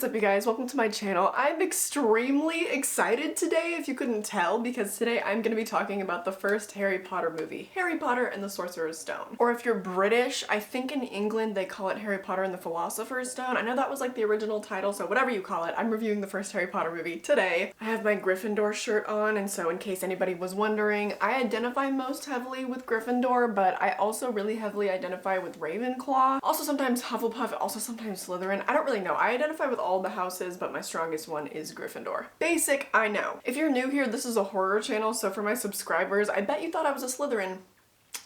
up, you guys? Welcome to my channel. I'm extremely excited today, if you couldn't tell, because today I'm going to be talking about the first Harry Potter movie, Harry Potter and the Sorcerer's Stone. Or if you're British, I think in England they call it Harry Potter and the Philosopher's Stone. I know that was like the original title, so whatever you call it, I'm reviewing the first Harry Potter movie today. I have my Gryffindor shirt on, and so in case anybody was wondering, I identify most heavily with Gryffindor, but I also really heavily identify with Ravenclaw. Also sometimes Hufflepuff, also sometimes Slytherin. I don't really know. I identify with all the houses, but my strongest one is Gryffindor. Basic, I know. If you're new here, this is a horror channel, so for my subscribers, I bet you thought I was a Slytherin.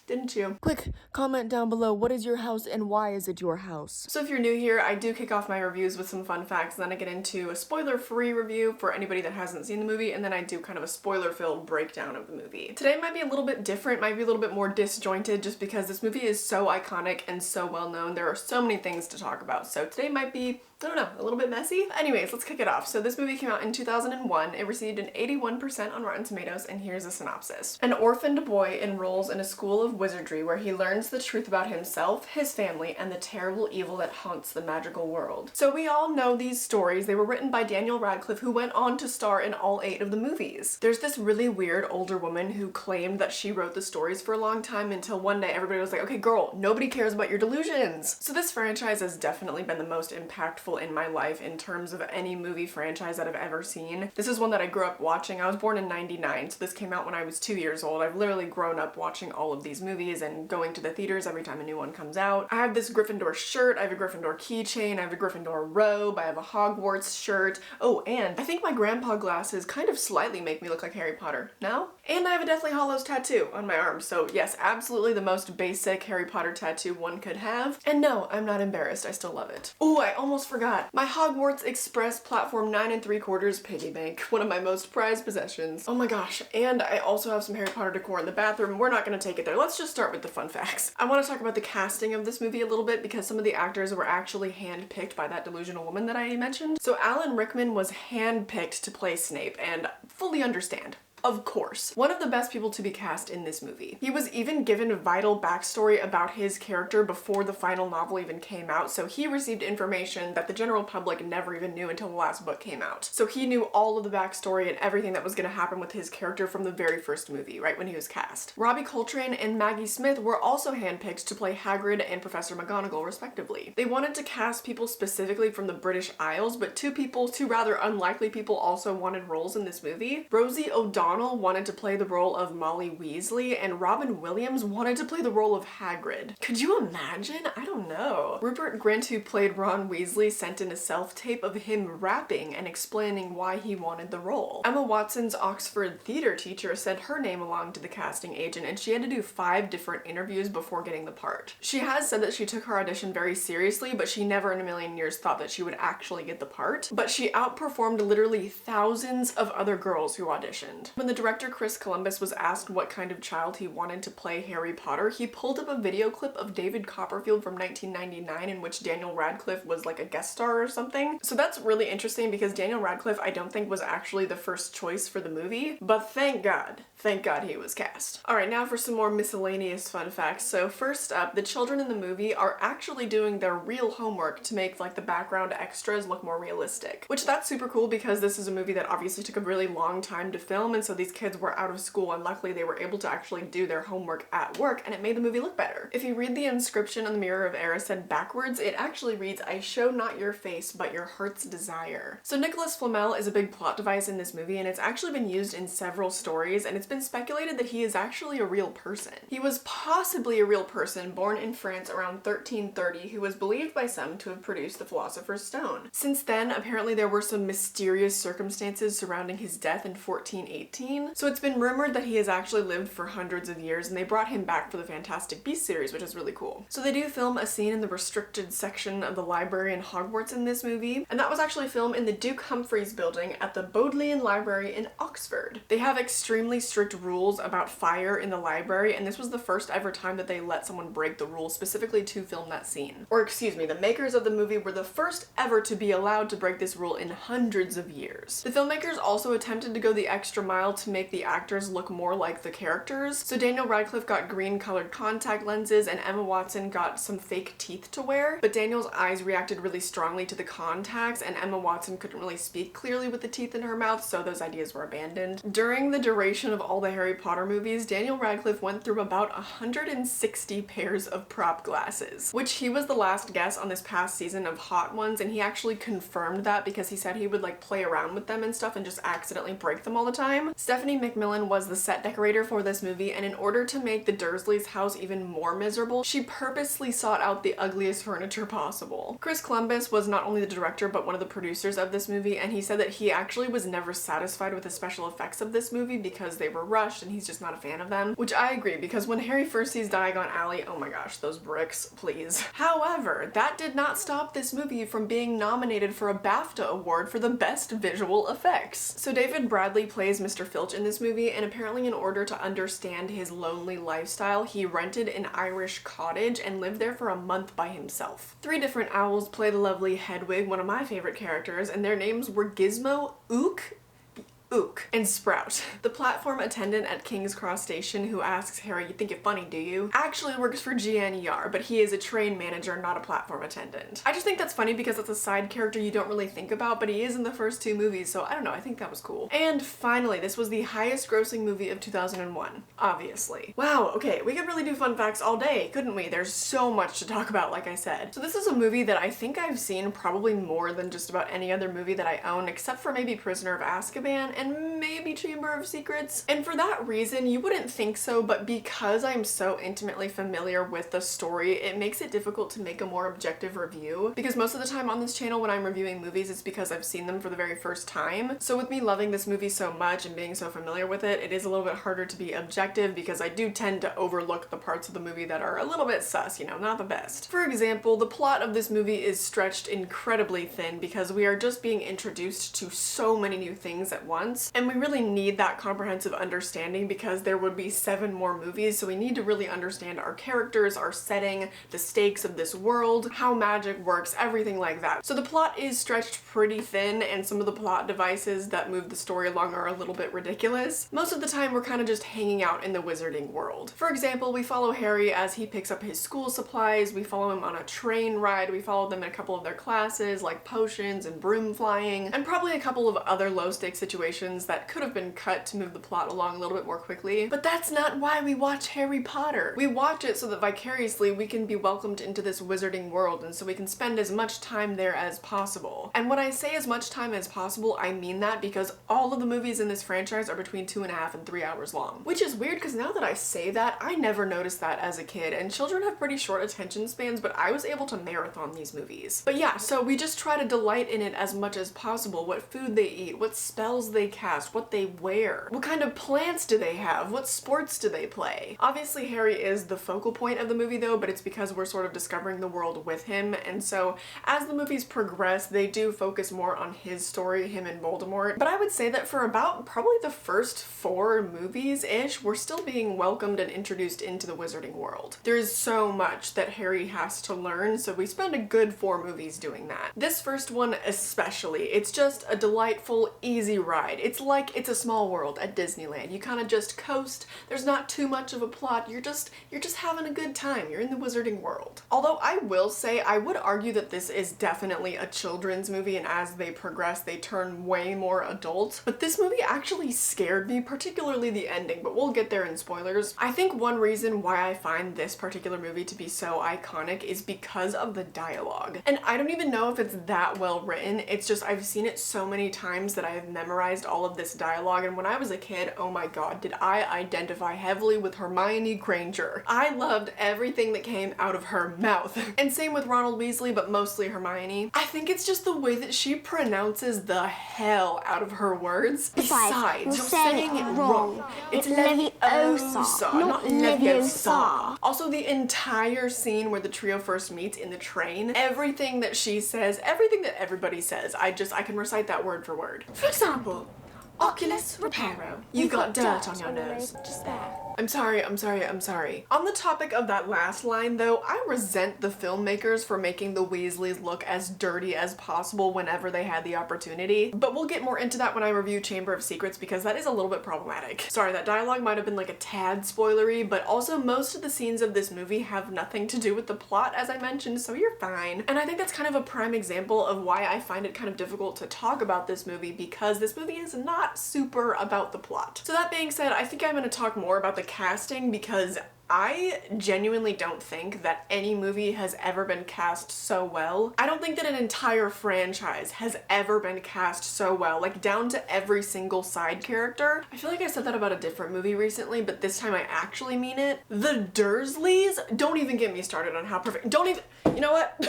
Didn't you? Quick, comment down below, what is your house and why is it your house? So if you're new here, I do kick off my reviews with some fun facts, then I get into a spoiler-free review for anybody that hasn't seen the movie, and then I do kind of a spoiler-filled breakdown of the movie. Today might be a little bit different, might be a little bit more disjointed, just because this movie is so iconic and so well-known. There are so many things to talk about, so today might be, I don't know, a little bit messy. Anyways, let's kick it off. So this movie came out in 2001. It received an 81% on Rotten Tomatoes, and here's a synopsis. An orphaned boy enrolls in a school of wizardry where he learns the truth about himself, his family, and the terrible evil that haunts the magical world. So we all know these stories. They were written by Daniel Radcliffe, who went on to star in all 8 of the movies. There's this really weird older woman who claimed that she wrote the stories for a long time until one day everybody was like, okay girl, nobody cares about your delusions. So this franchise has definitely been the most impactful in my life in terms of any movie franchise that I've ever seen. This is one that I grew up watching. I was born in '99, so this came out when I was 2 years old. I've literally grown up watching all of these movies and going to the theaters every time a new one comes out. I have this Gryffindor shirt, I have a Gryffindor keychain, I have a Gryffindor robe, I have a Hogwarts shirt. Oh, and I think my grandpa glasses kind of slightly make me look like Harry Potter. No? And I have a Deathly Hallows tattoo on my arm, so yes, absolutely the most basic Harry Potter tattoo one could have. And no, I'm not embarrassed, I still love it. Oh, I almost forgot. My Hogwarts Express Platform 9 3/4 piggy bank, one of my most prized possessions. Oh my gosh, and I also have some Harry Potter decor in the bathroom. We're not gonna take it there. Let's just start with the fun facts. I want to talk about the casting of this movie a little bit because some of the actors were actually handpicked by that delusional woman that I mentioned. So Alan Rickman was handpicked to play Snape, and fully understand. Of course. One of the best people to be cast in this movie. He was even given vital backstory about his character before the final novel even came out, so he received information that the general public never even knew until the last book came out. So he knew all of the backstory and everything that was going to happen with his character from the very first movie, right when he was cast. Robbie Coltrane and Maggie Smith were also handpicked to play Hagrid and Professor McGonagall, respectively. They wanted to cast people specifically from the British Isles, but two rather unlikely people also wanted roles in this movie. Rosie O'Donnell wanted to play the role of Molly Weasley, and Robin Williams wanted to play the role of Hagrid. Could you imagine? I don't know. Rupert Grint, who played Ron Weasley, sent in a self-tape of him rapping and explaining why he wanted the role. Emma Watson's Oxford theater teacher sent her name along to the casting agent, and she had to do 5 different interviews before getting the part. She has said that she took her audition very seriously, but she never in a million years thought that she would actually get the part. But she outperformed literally thousands of other girls who auditioned. When the director Chris Columbus was asked what kind of child he wanted to play Harry Potter, he pulled up a video clip of David Copperfield from 1999 in which Daniel Radcliffe was like a guest star or something. So that's really interesting because Daniel Radcliffe I don't think was actually the first choice for the movie, but thank God he was cast. Alright, now for some more miscellaneous fun facts. So first up, the children in the movie are actually doing their real homework to make like the background extras look more realistic, which that's super cool because this is a movie that obviously took a really long time to film, and so these kids were out of school and luckily they were able to actually do their homework at work, and it made the movie look better. If you read the inscription on the Mirror of Erised backwards, it actually reads, "I show not your face, but your heart's desire." So Nicholas Flamel is a big plot device in this movie, and it's actually been used in several stories, and it's been speculated that he is actually a real person. He was possibly a real person born in France around 1330 who was believed by some to have produced the Philosopher's Stone. Since then, apparently there were some mysterious circumstances surrounding his death in 1418, so it's been rumored that he has actually lived for hundreds of years, and they brought him back for the Fantastic Beasts series, which is really cool. So they do film a scene in the restricted section of the library in Hogwarts in this movie, and that was actually filmed in the Duke Humphreys building at the Bodleian Library in Oxford. They have extremely strict rules about fire in the library, and this was the first ever time that they let someone break the rules specifically to film that scene. Or excuse me, the makers of the movie were the first ever to be allowed to break this rule in hundreds of years. The filmmakers also attempted to go the extra mile style to make the actors look more like the characters. So Daniel Radcliffe got green colored contact lenses and Emma Watson got some fake teeth to wear, but Daniel's eyes reacted really strongly to the contacts and Emma Watson couldn't really speak clearly with the teeth in her mouth, so those ideas were abandoned. During the duration of all the Harry Potter movies, Daniel Radcliffe went through about 160 pairs of prop glasses, which he was the last guest on this past season of Hot Ones, and he actually confirmed that because he said he would like play around with them and stuff and just accidentally break them all the time. Stephanie McMillan was the set decorator for this movie, and in order to make the Dursleys' house even more miserable, she purposely sought out the ugliest furniture possible. Chris Columbus was not only the director but one of the producers of this movie, and he said that he actually was never satisfied with the special effects of this movie because they were rushed and he's just not a fan of them, which I agree, because when Harry first sees Diagon Alley, oh my gosh, those bricks, please. However, that did not stop this movie from being nominated for a BAFTA award for the best visual effects. So David Bradley plays Mr. Filch in this movie, and apparently in order to understand his lonely lifestyle, he rented an Irish cottage and lived there for a month by himself. 3 different owls play the lovely Hedwig, one of my favorite characters, and their names were Gizmo, Ook, and Sprout. The platform attendant at King's Cross Station who asks Harry, "You think you're funny, do you?" actually works for GNER, but he is a train manager, not a platform attendant. I just think that's funny because it's a side character you don't really think about, but he is in the first 2 movies, so I don't know, I think that was cool. And finally, this was the highest grossing movie of 2001, obviously. Wow, okay, we could really do fun facts all day, couldn't we? There's so much to talk about, like I said. So this is a movie that I think I've seen probably more than just about any other movie that I own, except for maybe Prisoner of Azkaban and maybe Chamber of Secrets. And for that reason, you wouldn't think so, but because I'm so intimately familiar with the story, it makes it difficult to make a more objective review, because most of the time on this channel when I'm reviewing movies, it's because I've seen them for the very first time. So with me loving this movie so much and being so familiar with it, it is a little bit harder to be objective because I do tend to overlook the parts of the movie that are a little bit sus, you know, not the best. For example, the plot of this movie is stretched incredibly thin because we are just being introduced to so many new things at once, and we really need that comprehensive understanding because there would be 7 more movies, so we need to really understand our characters, our setting, the stakes of this world, how magic works, everything like that. So the plot is stretched pretty thin, and some of the plot devices that move the story along are a little bit ridiculous. Most of the time we're kind of just hanging out in the wizarding world. For example, we follow Harry as he picks up his school supplies, we follow him on a train ride, we follow them in a couple of their classes like potions and broom flying, and probably a couple of other low-stakes situations that could have been cut to move the plot along a little bit more quickly. But that's not why we watch Harry Potter. We watch it so that vicariously we can be welcomed into this wizarding world, and so we can spend as much time there as possible. And when I say as much time as possible, I mean that because all of the movies in this franchise are between 2.5 and 3 hours long. Which is weird because now that I say that, I never noticed that as a kid, and children have pretty short attention spans, but I was able to marathon these movies. But yeah, so we just try to delight in it as much as possible. What food they eat, what spells they cast, what they wear, what kind of plants do they have, what sports do they play. Obviously Harry is the focal point of the movie though, but it's because we're sort of discovering the world with him, and so as the movies progress they do focus more on his story, him and Voldemort. But I would say that for about probably the first 4 movies-ish, we're still being welcomed and introduced into the wizarding world. There is so much that Harry has to learn, so we spend a good 4 movies doing that. This first one especially, it's just a delightful, easy ride. It's like It's a Small World at Disneyland. You kind of just coast, there's not too much of a plot, you're just having a good time, you're in the wizarding world. Although I will say, I would argue that this is definitely a children's movie, and as they progress they turn way more adult, but this movie actually scared me, particularly the ending, but we'll get there in spoilers. I think one reason why I find this particular movie to be so iconic is because of the dialogue. And I don't even know if it's that well written, it's just I've seen it so many times that I have memorized all of this dialogue, and when I was a kid, oh my god, did I identify heavily with Hermione Granger. I loved everything that came out of her mouth. And same with Ronald Weasley, but mostly Hermione. I think it's just the way that she pronounces the hell out of her words. Besides, you're saying it wrong. It's Leviosa, not Leviosa. Also, the entire scene where the trio first meets in the train, everything that she says, everything that everybody says, I can recite that word for word. For example, Oculus Reparo. You've got dirt on your nose. Just there. I'm sorry. On the topic of that last line though, I resent the filmmakers for making the Weasleys look as dirty as possible whenever they had the opportunity. But we'll get more into that when I review Chamber of Secrets because that is a little bit problematic. Sorry, that dialogue might have been like a tad spoilery, but also most of the scenes of this movie have nothing to do with the plot, as I mentioned, so you're fine. And I think that's kind of a prime example of why I find it kind of difficult to talk about this movie, because this movie is not super about the plot. So that being said, I think I'm going to talk more about the casting because I genuinely don't think that any movie has ever been cast so well. I don't think that an entire franchise has ever been cast so well, like down to every single side character. I feel like I said that about a different movie recently, but this time I actually mean it. The Dursleys, don't even get me started on how perfect, you know what?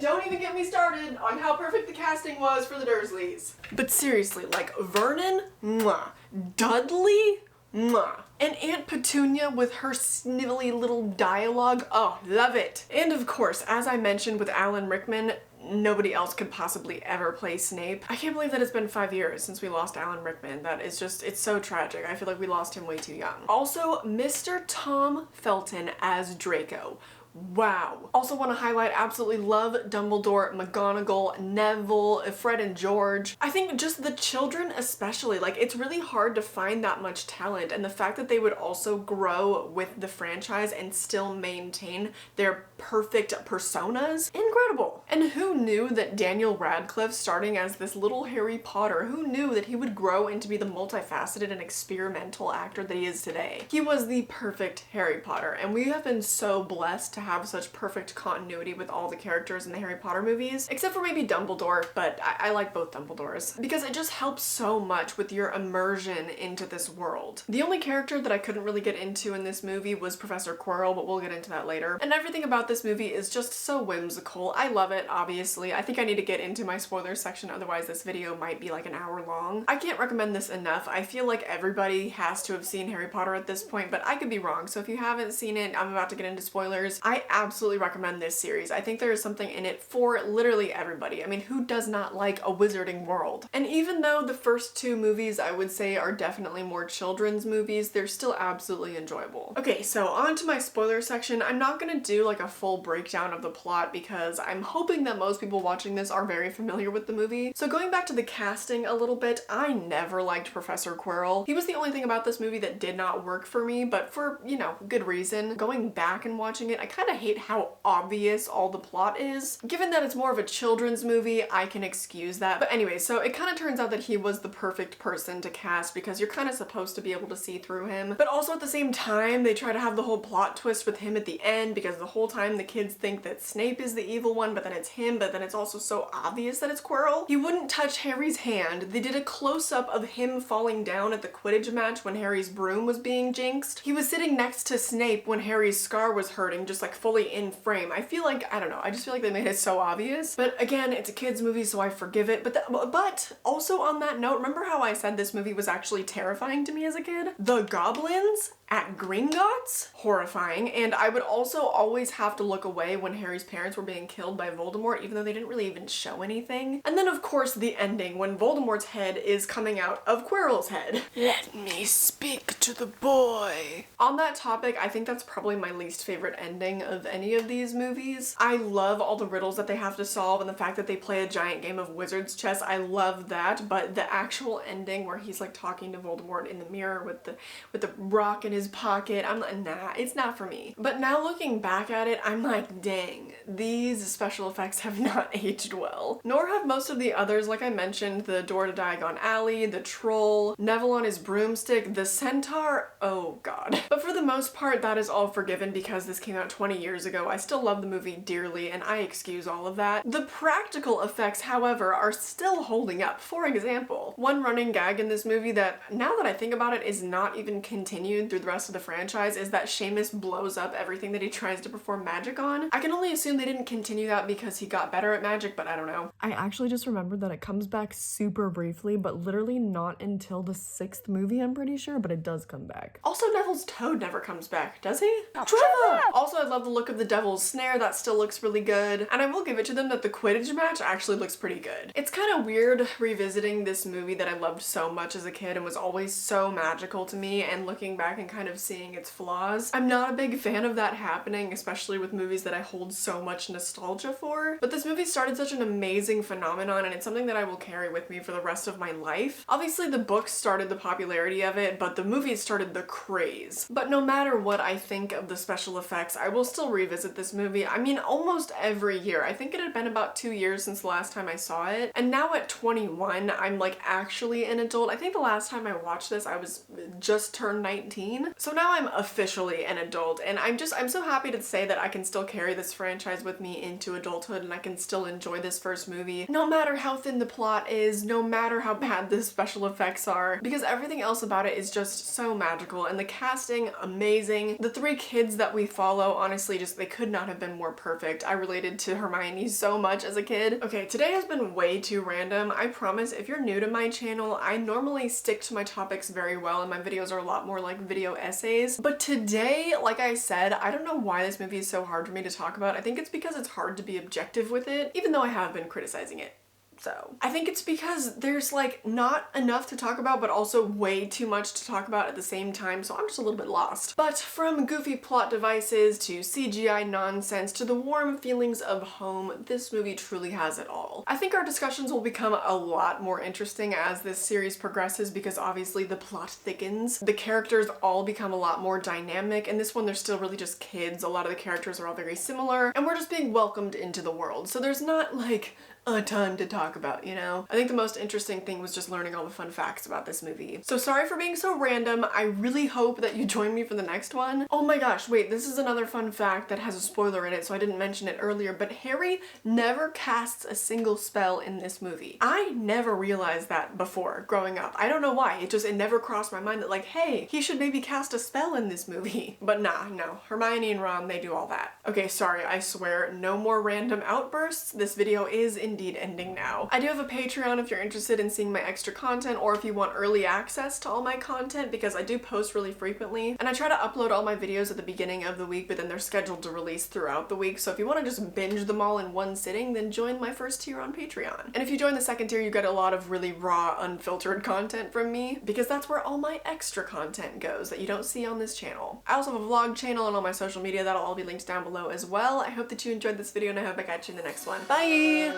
Don't even get me started on how perfect the casting was for the Dursleys. But seriously, like Vernon, mwah. Dudley, mwah. And Aunt Petunia with her snivelly little dialogue, oh, love it. And of course, as I mentioned with Alan Rickman, nobody else could possibly ever play Snape. I can't believe that it's been 5 years since we lost Alan Rickman. That is just, it's so tragic. I feel like we lost him way too young. Also, Mr. Tom Felton as Draco. Wow. Also want to highlight, absolutely love Dumbledore, McGonagall, Neville, Fred and George. I think just the children especially, like it's really hard to find that much talent, and the fact that they would also grow with the franchise and still maintain their perfect personas, incredible. And who knew that Daniel Radcliffe, starting as this little Harry Potter, who knew that he would grow into be the multifaceted and experimental actor that he is today? He was the perfect Harry Potter, and we have been so blessed to have such perfect continuity with all the characters in the Harry Potter movies, except for maybe Dumbledore, but I like both Dumbledores because it just helps so much with your immersion into this world. The only character that I couldn't really get into in this movie was Professor Quirrell, but we'll get into that later. And everything about this movie is just so whimsical. I love it, obviously. I think I need to get into my spoilers section, otherwise this video might be like an hour long. I can't recommend this enough. I feel like everybody has to have seen Harry Potter at this point, but I could be wrong. So if you haven't seen it, I'm about to get into spoilers. I absolutely recommend this series. I think there is something in it for literally everybody. I mean, who does not like a wizarding world? And even though the first two movies I would say are definitely more children's movies, they're still absolutely enjoyable. Okay, so on to my spoiler section. I'm not gonna do like a full breakdown of the plot because I'm hoping that most people watching this are very familiar with the movie. So going back to the casting a little bit, I never liked Professor Quirrell. He was the only thing about this movie that did not work for me, but for, you know, good reason. Going back and watching it, I kind of hate how obvious all the plot is. Given that it's more of a children's movie, I can excuse that. But anyway, so it kind of turns out that he was the perfect person to cast because you're kind of supposed to be able to see through him. But also at the same time, they try to have the whole plot twist with him at the end because the whole time the kids think that Snape is the evil one, but then it's him, but then it's also so obvious that it's Quirrell. He wouldn't touch Harry's hand. They did a close-up of him falling down at the Quidditch match when Harry's broom was being jinxed. He was sitting next to Snape when Harry's scar was hurting, just like fully in frame. I feel like, I don't know, I just feel like they made it so obvious. But again, it's a kid's movie, so I forgive it. But also on that note, remember how I said this movie was actually terrifying to me as a kid? The goblins at Gringotts? Horrifying. And I would also always have to look away when Harry's parents were being killed by Voldemort, even though they didn't really even show anything. And then of course the ending when Voldemort's head is coming out of Quirrell's head. Let me speak to the boy. On that topic, I think that's probably my least favorite ending of any of these movies. I love all the riddles that they have to solve and the fact that they play a giant game of wizard's chess. I love that, but the actual ending where he's like talking to Voldemort in the mirror with the rock in his pocket, I'm like, nah, it's not for me. But now looking back at it, I'm like, dang, these special effects have not aged well. Nor have most of the others, like I mentioned, the door to Diagon Alley, the troll, Neville on his broomstick, the centaur, oh god. But for the most part, that is all forgiven because this came out 20 years ago. I still love the movie dearly and I excuse all of that. The practical effects, however, are still holding up. For example, one running gag in this movie that, now that I think about it, is not even continued through the rest of the franchise is that Seamus blows up everything that he tries to perform magic on. I can only assume they didn't continue that because he got better at magic, but I don't know. I actually just remembered that it comes back super briefly, but literally not until the 6th movie, I'm pretty sure, but it does come back. Also, Neville's toad never comes back, does he? Trevor! Also, I love the look of the Devil's Snare. That still looks really good. And I will give it to them that the Quidditch match actually looks pretty good. It's kind of weird revisiting this movie that I loved so much as a kid and was always so magical to me, and looking back and kind of seeing its flaws. I'm not a big fan of that happening, especially with movies that I hold so much nostalgia for. But this movie started such an amazing phenomenon, and it's something that I will carry with me for the rest of my life. Obviously, the books started the popularity of it, but the movies started the craze. But no matter what I think of the special effects, I will still revisit this movie. I mean, almost every year. I think it had been about 2 years since the last time I saw it. And now at 21, I'm like actually an adult. I think the last time I watched this, I was just turned 19. So now I'm officially an adult, and I'm so happy to say that I can still carry this franchise with me into adulthood, and I can still enjoy this first movie, no matter how thin the plot is, no matter how bad the special effects are, because everything else about it is just so magical, and the casting, amazing. The 3 kids that we follow, honestly, just they could not have been more perfect. I related to Hermione so much as a kid. Okay, today has been way too random. I promise if you're new to my channel, I normally stick to my topics very well, and my videos are a lot more like video essays. But today, like I said, I don't know why this movie is so hard for me to talk about. I think it's because it's hard to be objective with it, even though I have been criticizing it. So I think it's because there's like not enough to talk about, but also way too much to talk about at the same time, so I'm just a little bit lost. But from goofy plot devices to CGI nonsense to the warm feelings of home, this movie truly has it all. I think our discussions will become a lot more interesting as this series progresses, because obviously the plot thickens. The characters all become a lot more dynamic, and this one they're still really just kids. A lot of the characters are all very similar, and we're just being welcomed into the world. So there's not like a ton to talk about, you know? I think the most interesting thing was just learning all the fun facts about this movie. So sorry for being so random. I really hope that you join me for the next one. Oh my gosh, wait, this is another fun fact that has a spoiler in it, so I didn't mention it earlier, but Harry never casts a single spell in this movie. I never realized that before growing up. I don't know why. It never crossed my mind that like, hey, he should maybe cast a spell in this movie. But nah, no. Hermione and Ron, they do all that. Okay, sorry, I swear, no more random outbursts. This video is indeed ending now. I do have a Patreon if you're interested in seeing my extra content, or if you want early access to all my content, because I do post really frequently, and I try to upload all my videos at the beginning of the week, but then they're scheduled to release throughout the week. So if you want to just binge them all in one sitting, then join my first tier on Patreon. And if you join the second tier, you get a lot of really raw, unfiltered content from me, because that's where all my extra content goes that you don't see on this channel. I also have a vlog channel and all my social media. That'll all be linked down below as well. I hope that you enjoyed this video, and I hope I catch you in the next one. Bye!